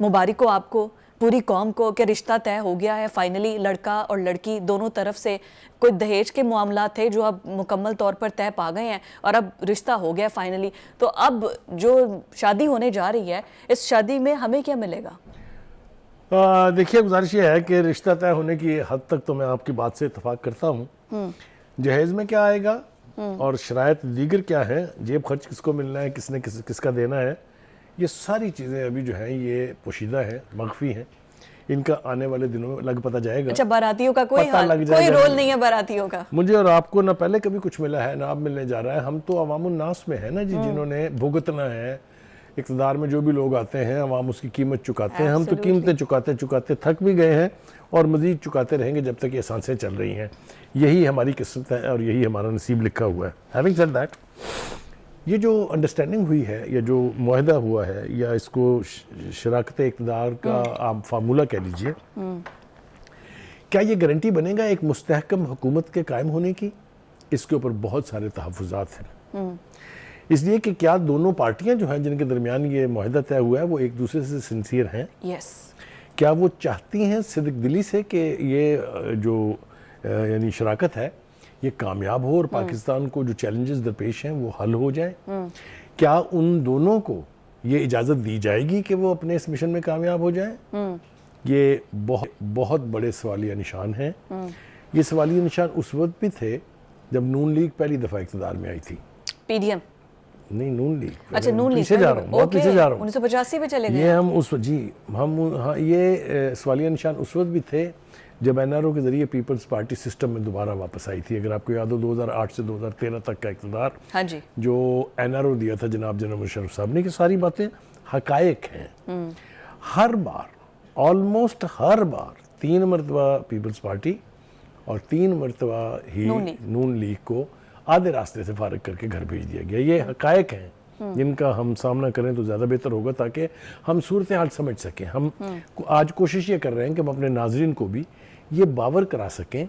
मुबारक हो आपको, पूरी कौम को कि रिश्ता तय हो गया है फाइनली। लड़का और लड़की दोनों तरफ से कोई दहेज के मामला थे जो अब मुकम्मल तौर पर तय पा गए हैं और अब रिश्ता हो गया फाइनली। तो अब जो शादी होने जा रही है, इस शादी में हमें क्या मिलेगा? देखिए, गुजारिश ये है कि रिश्ता तय होने की हद तक तो मैं आपकी बात से इतफाक करता हूँ। जहेज में क्या आएगा और शराइत दीगर क्या है, जेब खर्च किसको मिलना है, किसने किसका देना है, ये सारी चीज़ें अभी जो हैं ये पोशीदा है, मख्फी हैं। इनका आने वाले दिनों में लग पता जाएगा। अच्छा, बारातियों का कोई रोल नहीं है बारातियों का? मुझे और आपको ना पहले कभी कुछ मिला है ना अब मिलने जा रहा है। हम तो अवामुन नास में है ना जी, जिन्होंने भुगतना है। इक़्तिदार में जो भी लोग आते हैं अवाम उसकी कीमत चुकाते हैं। हम तो कीमतें चुकाते चुकाते थक भी गए हैं और मज़ीद चुकाते रहेंगे जब तक ये सांसें चल रही हैं। यही हमारी किस्मत है और यही हमारा नसीब लिखा हुआ है। हैविंग सेड दैट, ये जो अंडरस्टैंडिंग हुई है या जो मुआहदा हुआ है या इसको शराकत इक़्तिदार का आप फार्मूला कह लीजिए, क्या ये गारंटी बनेगा एक मुस्तहकम हुकूमत के कायम होने की? इसके ऊपर बहुत सारे तहफ़्फ़ुज़ात हैं। इसलिए कि क्या दोनों पार्टियां जो हैं जिनके दरमियान ये मुआहदा तय हुआ है वो एक दूसरे से सिंसियर हैं? यस। क्या वो चाहती हैं सिद्क दिली से कि ये जो यानी शराकत है ये कामयाब हो और पाकिस्तान को जो चैलेंजेस दरपेश हैं वो हल हो जाए? क्या उन दोनों को ये इजाज़त दी जाएगी कि वो अपने इस मिशन में कामयाब हो जाए? ये बहुत बहुत बड़े सवालिया निशान हैं। ये सवालिया निशान उस वक्त भी थे जब नून लीग पहली दफ़ा इक़्तिदार में आई थी। पीडीएम नहीं, नून लीग। अच्छा, नून लीग पीछे जा रहा हूँ, बहुत पीछे जा रहा हूँ। 1985 में चले गए ये हम उस जी हम हाँ, ये सवालिया निशान उस वक्त भी थे जब एनआरओ के जरिए पीपल्स पार्टी सिस्टम में दोबारा वापस आई थी। अगर आपको याद हो 2008 से 2013 तक का इक़्तिदार, हाँ जी, जो एनआरओ दिया था जनाब जनरल मुशर्रफ साहब ने, कि सारी बातें हकायक हैं। हर बार, ऑलमोस्ट हर बार 3 मरतबा पीपल्स पार्टी और 3 मरतबा ही नून लीग को आधे रास्ते से फारिग करके घर भेज दिया गया। ये हकायक हैं जिनका हम सामना करें तो ज़्यादा बेहतर होगा ताकि हम सूरत हाल समझ सकें। हम आज कोशिश ये कर रहे हैं कि हम अपने नाजरीन को भी ये बावर करा सकें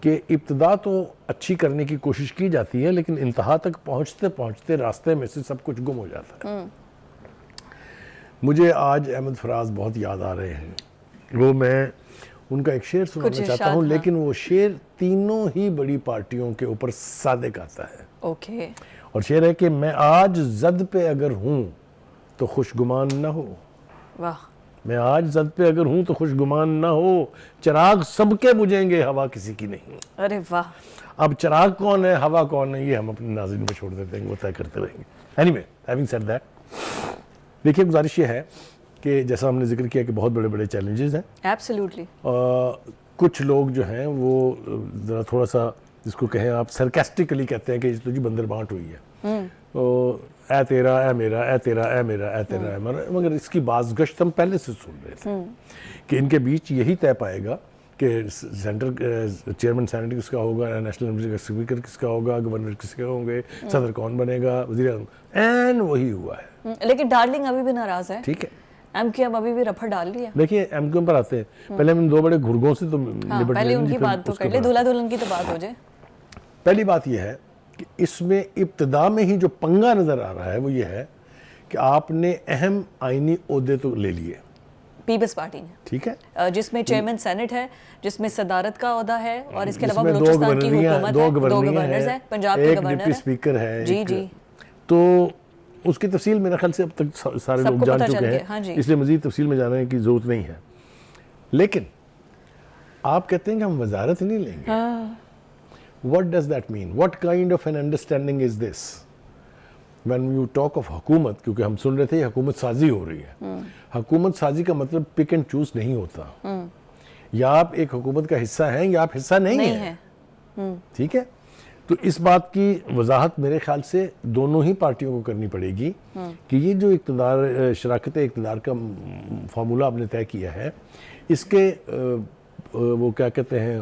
कि इब्तिदा तो अच्छी करने की कोशिश की जाती है लेकिन इंतहा तक पहुँचते पहुँचते रास्ते में से सब कुछ गुम हो जाता है। मुझे आज अहमद फराज बहुत याद आ रहे हैं। वो मैं उनका एक शेर सुनाना चाहता हूँ, लेकिन वो शेर तीनों ही बड़ी पार्टियों के ऊपर सादिक आता है। ओके। और शेर है कि मैं आज जद पे अगर हूँ तो खुशगुमान ना हो। वाह। मैं आज जद पे अगर हूँ तो खुशगुमान ना हो, चिराग सबके बुझेंगे, हवा किसी की नहीं। अरे वाह। अब चिराग कौन है, हवा कौन है, ये हम अपने नाज़रीन में छोड़ देते हैं, वो तय करते रहेंगे। एनीवे, हैविंग सेड दैट, देखिए गुजारिश ये है कि जैसा हमने जिक्र किया कि बहुत बड़े बड़े चैलेंजेस हैं। एब्सोल्युटली। कुछ लोग जो हैं वो ज़रा थोड़ा सा जिसको कहें आप सरकास्टिकली कहते हैं कि इस तो जी बंदर बांट हुई है। तो ए तेरा ए मेरा, ए तेरा ए मेरा, ए तेरा ए मेरा, मगर इसकी बाज़गश्त हम पहले से सुन रहे थे कि इनके बीच यही तय पाएगा कि सेंटर चेयरमैन सेनेट किसका होगा, नेशनल असेंबली का स्पीकर किसका होगा, गवर्नर किसके होंगे, सदर कौन बनेगा, वज़ीर, एन वही हुआ है। लेकिन डार्लिंग अभी भी नाराज़ है। ठीक है, एमक्यूएम अभी भी रफड़ डाल रही है। देखिए एमक्यूएम पर आते हैं, पहले हम 2 बड़े घुर्गों से तो निपट पहले उनकी बात तो कर ले, दूल्हा दुल्हन की तो बात हो जाए। पहली बात यह है कि इसमें इब्तिदा में ही जो पंगा नजर आ रहा है वो ये है कि आपने अहम आईनी ओहदे तो ले लिए पीपल्स पार्टी ने, ठीक है, जिसमें चेयरमैन सेनेट है, जिसमें सदारत का ओहदा है और इसके अलावा बलूचिस्तान की हुकूमत है, 2 गवर्नर्स हैं, पंजाब के गवर्नर डिप्टी स्पीकर है। जी जी। तो उसकी तफसील मेरे ख्याल से अब तक सारे लोग जान चुके हैं। हाँ, इसलिए मजीद तफसील में जाने की जरूरत नहीं है। लेकिन आप कहते हैं कि हम वजारत नहीं लेंगे। What does that mean? What kind of an understanding is this? When you talk of हुकूमत, क्योंकि हम सुन रहे थे हुकूमत साजी हो रही है। हुकूमत साजी का मतलब पिक एंड चूज नहीं होता। या आप एक हुकूमत का हिस्सा हैं या आप हिस्सा नहीं है। ठीक है, तो इस बात की वजाहत मेरे ख्याल से दोनों ही पार्टियों को करनी पड़ेगी कि ये जो इक़्तिदार शराकत इक़्तिदार का फार्मूला आपने तय किया है, इसके वो क्या कहते हैं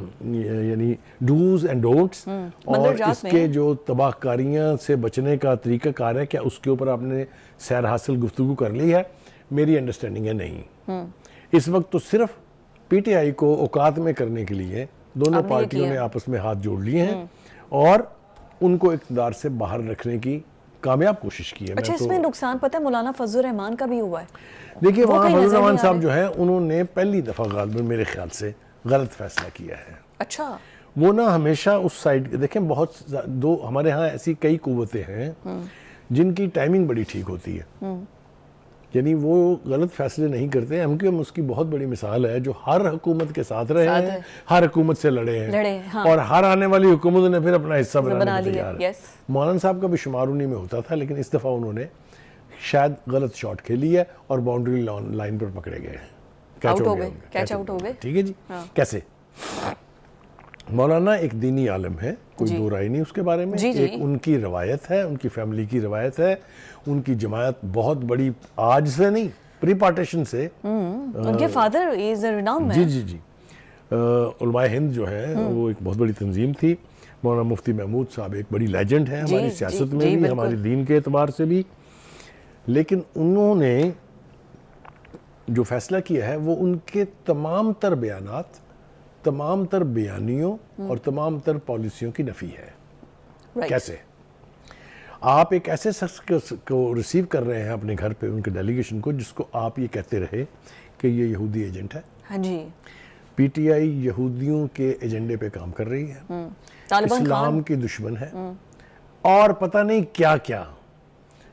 यानी डूज एंड डोंट्स और इसके जो तबाहकारियाँ से बचने का तरीका कार है, क्या उसके ऊपर आपने सैर हासिल गुफ्तगू कर ली है? मेरी अंडरस्टैंडिंग है नहीं। इस वक्त तो सिर्फ पीटीआई को औकात में करने के लिए दोनों पार्टियों ने आपस में हाथ जोड़ लिए हैं और उनको इक़्तिदार से बाहर रखने की कामयाब कोशिश की है। अच्छा, मैं तो इसमें नुकसान पता है मौलाना फजल रहमान का भी हुआ है। देखिए, वो वहाँ कहीं फजल नजर रहमान नहीं आ साहब रहे। जो है उन्होंने पहली दफ़ा गालिबन मेरे ख्याल से गलत फैसला किया है। अच्छा, वो ना हमेशा उस साइड, देखें बहुत दो हमारे यहाँ ऐसी कई कुव्वतें हैं जिनकी टाइमिंग बड़ी ठीक होती है, यानी वो गलत फैसले नहीं करते। हम उसकी बहुत बड़ी मिसाल है, जो हर हुकूमत के साथ रहे साथ हैं, है। हर हुकूमत से लड़े हैं, लड़े हैं, हाँ। और हर आने वाली हुकूमत ने फिर अपना हिस्सा बना बनाने को लिया, तैयार है। यस। मौलाना साहब का भी शुमार उन्हीं में होता था, लेकिन इस दफ़ा उन्होंने शायद गलत शॉट खेली है और बाउंड्री लाइन पर पकड़े गए हैं, आउट हो गए, उनके, कैच आउट हो गए। ठीक है जी। हाँ। कैसे? मौलाना एक दीनी आलम है, कोई जी। दो राय नहीं उसके बारे में। जी, जी। एक उनकी रवायत है, उनकी फैमिली की रवायत है, उनकी जमात बहुत बड़ी, आज से नहीं, प्री पार्टीशन से। उनके father is a renowned G man. जी जी। उलमाए हिंद जो है वो एक बहुत बड़ी तंजीम थी। मौलाना मुफ्ती महमूद साहब एक बड़ी लेजेंड है जी, हमारी जी, सियासत में जी, भी, बिल्कुल। हमारे दीन के एतबार से भी। लेकिन उन्होंने जो फैसला किया है वो उनके तमाम तर बयानात, तमाम तर बयानियों और तमाम तर पॉलिसियों की नफ़ी है। राइट। कैसे? आप एक ऐसे शख्स को रिसीव कर रहे हैं अपने घर पे, उनके डेलीगेशन को, जिसको आप ये कहते रहे कि ये यहूदी एजेंट है, हाँ जी। पीटीआई यहूदियों के एजेंडे पे काम कर रही है, तालिबान इस्लाम खान। की दुश्मन है, और पता नहीं क्या क्या।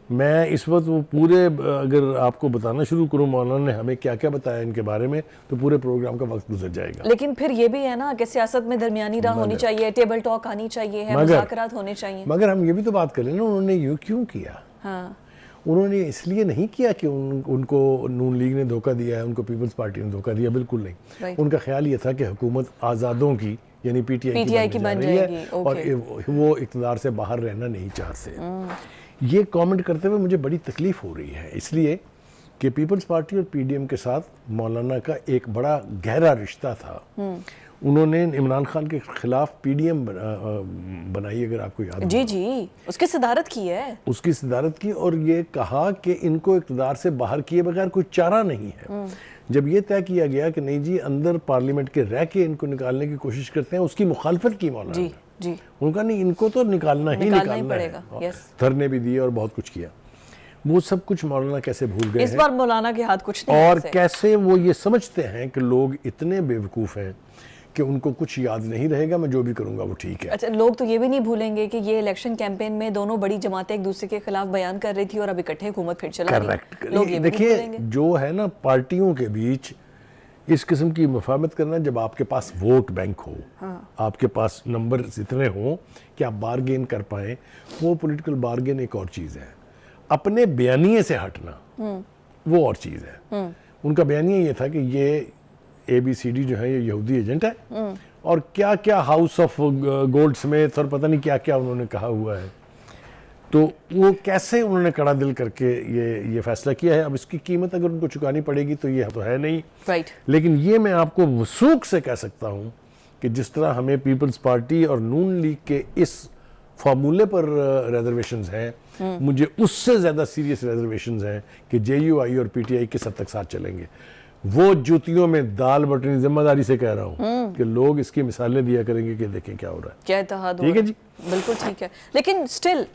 मैं इस वक्त वो पूरे, अगर आपको बताना शुरू करूं मौलाना ने हमें क्या क्या बताया इनके बारे में, तो पूरे प्रोग्राम का वक्त गुजर जाएगा। लेकिन फिर ये भी है ना कि सियासत में दरमियानी राह होनी चाहिए, टेबल टॉक आनी चाहिए है, मुज़ाकरात होने चाहिए। मगर हम ये भी तो बात करें ना, उन्होंने यूँ क्यों किया? हाँ, उन्होंने इसलिए नहीं किया कि उनको नून लीग ने धोखा दिया है, उनको पीपल्स पार्टी ने धोखा दिया, बिल्कुल नहीं। Right. उनका ख्याल ये था कि हुकूमत आज़ादों की, यानी पीटीआई की बन रही है, और वो इक़्तिदार से बाहर रहना नहीं चाहते। ये कमेंट करते हुए मुझे बड़ी तकलीफ हो रही है, इसलिए कि पीपल्स पार्टी और पीडीएम के साथ मौलाना का एक बड़ा गहरा रिश्ता था। उन्होंने इमरान खान के खिलाफ पीडीएम बनाई, अगर आपको याद हो। जी जी, उसकी सदारत की है। उसकी सदारत की, और ये कहा कि इनको इक़्तिदार से बाहर किए बगैर कोई चारा नहीं है। जब ये तय किया गया कि नहीं जी, अंदर पार्लियामेंट के रह के इनको निकालने की कोशिश करते हैं, उसकी मुखालफत की मौलाना जी ने। जी, उनका नहीं, इनको तो निकालना ही पड़ेगा, है। यस। धरने भी दिए और बहुत कुछ किया। वो सब कुछ मौलाना कैसे भूल गए इस हैं, बार मौलाना के हाथ कुछ नहीं है और ऐसे। कैसे वो ये समझते हैं कि लोग इतने बेवकूफ़ हैं कि उनको कुछ याद नहीं रहेगा, मैं जो भी करूंगा वो ठीक है। अच्छा, लोग तो ये भी नहीं भूलेंगे कि ये इलेक्शन कैंपेन में दोनों बड़ी जमातें एक दूसरे के खिलाफ बयान कर रही थी और अब इकट्ठे हुकूमत फिर चला रही है। करेक्ट। लोग ये भी नहीं देखिए, भूलेंगे। जो है ना पार्टियों के बीच इस किस्म की मुफाहमत करना, जब आपके पास वोट बैंक हो, आपके पास नंबर इतने हों कि आप बारगेन कर पाएं, वो पॉलिटिकल बारगेन एक और चीज़ है। अपने बयानिए से हटना वो और चीज़ है। उनका बयानिया ये था कि ये ABCD जो है ये यहूदी एजेंट है, और क्या क्या हाउस ऑफ गोल्ड स्मिथ और पता नहीं क्या क्या उन्होंने कहा हुआ है। तो वो कैसे उन्होंने कड़ा दिल करके ये फैसला किया है। अब इसकी कीमत अगर उनको चुकानी पड़ेगी तो ये तो है नहीं, राइट। लेकिन ये मैं आपको वसूख से कह सकता हूँ कि जिस तरह हमें पीपल्स पार्टी और नून लीग के इस फार्मूले पर रिजर्वेशंस हैं, मुझे उससे ज़्यादा सीरियस रिजर्वेशंस हैं कि JUI और PTI किस हद तक साथ चलेंगे। वो जूतियों में दाल बटनी, जिम्मेदारी से कह रहा हूँ कि लोग इसकी मिसालें दिया करेंगे कि देखें क्या हो रहा है। क्या इत्तेहाद हो ठीक है रहा जी। बिल्कुल ठीक है, लेकिन स्टिल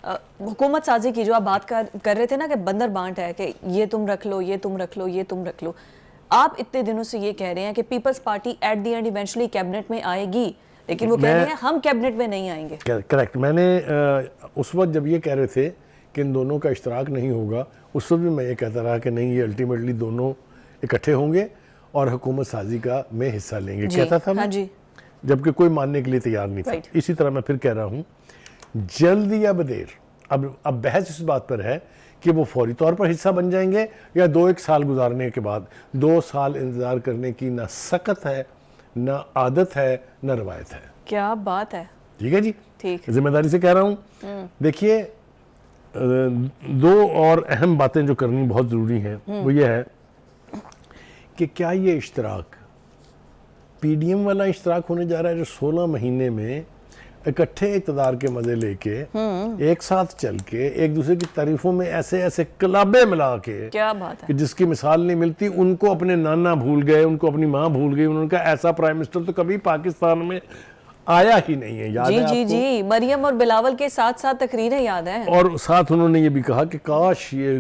हुकूमत साजी की जो आप बात कर रहे थे ना कि बंदर बांट है कि ये तुम रख लो, ये तुम रख लो, ये तुम रख लो। आप इतने दिनों से ये कह रहे हैं कि peoples party at the end eventually cabinet में आएगी, लेकिन वो कह रहे हैं हम कैबिनेट में नहीं आएंगे। करेक्ट। मैंने उस वक्त जब ये कह रहे थे कि इन दोनों का इश्तराक नहीं होगा, उस वक्त भी मैं ये कहता रहा कि नहीं, ये अल्टीमेटली दोनों इकट्ठे होंगे और हुकूमत साजी का में हिस्सा लेंगे, कहता था मैं। हाँ जी। जबकि कोई मानने के लिए तैयार नहीं था। Right. इसी तरह मैं फिर कह रहा हूँ, जल्द या बदेर, अब बहस इस बात पर है कि वो फौरी तौर पर हिस्सा बन जाएंगे या 2-1 साल गुजारने के बाद। 2 साल इंतज़ार करने की ना सकत है, ना आदत है, ना रवायत है। क्या बात है। ठीक है जी, ठीक। जिम्मेदारी से कह रहा हूँ। देखिए, 2 और अहम बातें जो करनी बहुत ज़रूरी हैं वो ये है कि क्या ये इश्तराक पीडीएम वाला इश्तराक होने जा रहा है जो 16 महीने में इकट्ठे इक़्तिदार के मजे लेके एक साथ चल के एक दूसरे की तारीफों में ऐसे ऐसे कलाबे मिला के, क्या बात है कि जिसकी मिसाल नहीं मिलती। उनको अपने नाना भूल गए, उनको अपनी माँ भूल गई। उन्होंने कहा ऐसा प्राइम मिनिस्टर तो कभी पाकिस्तान में आया ही नहीं है, याद जी है जी आपको? जी, मरियम और बिलावल के साथ साथ तकरीरें याद हैं। और साथ उन्होंने ये भी कहा कि काश ये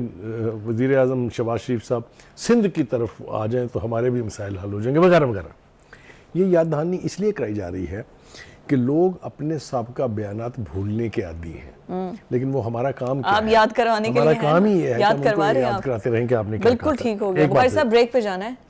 वज़ीर आज़म शहबाज शरीफ साहब सिंध की तरफ आ जाएं तो हमारे भी मसाइल हल हो जाएंगे, वगैरह वगैरह। ये याद दहानी इसलिए कराई जा रही है कि लोग अपने साबका बयानात भूलने के आदी हैं, लेकिन वो हमारा काम क्या आप है? याद करवाने के हमारा लिए हैं काम ना? ही ये है कि याद हम उनको करवा रहे हैं याद आप। कराते रहें कि आपने क्या बिल्कुल कहा था। ठीक हो गया। एक बात बुखारी है। साहब ब्रेक पे जाना है।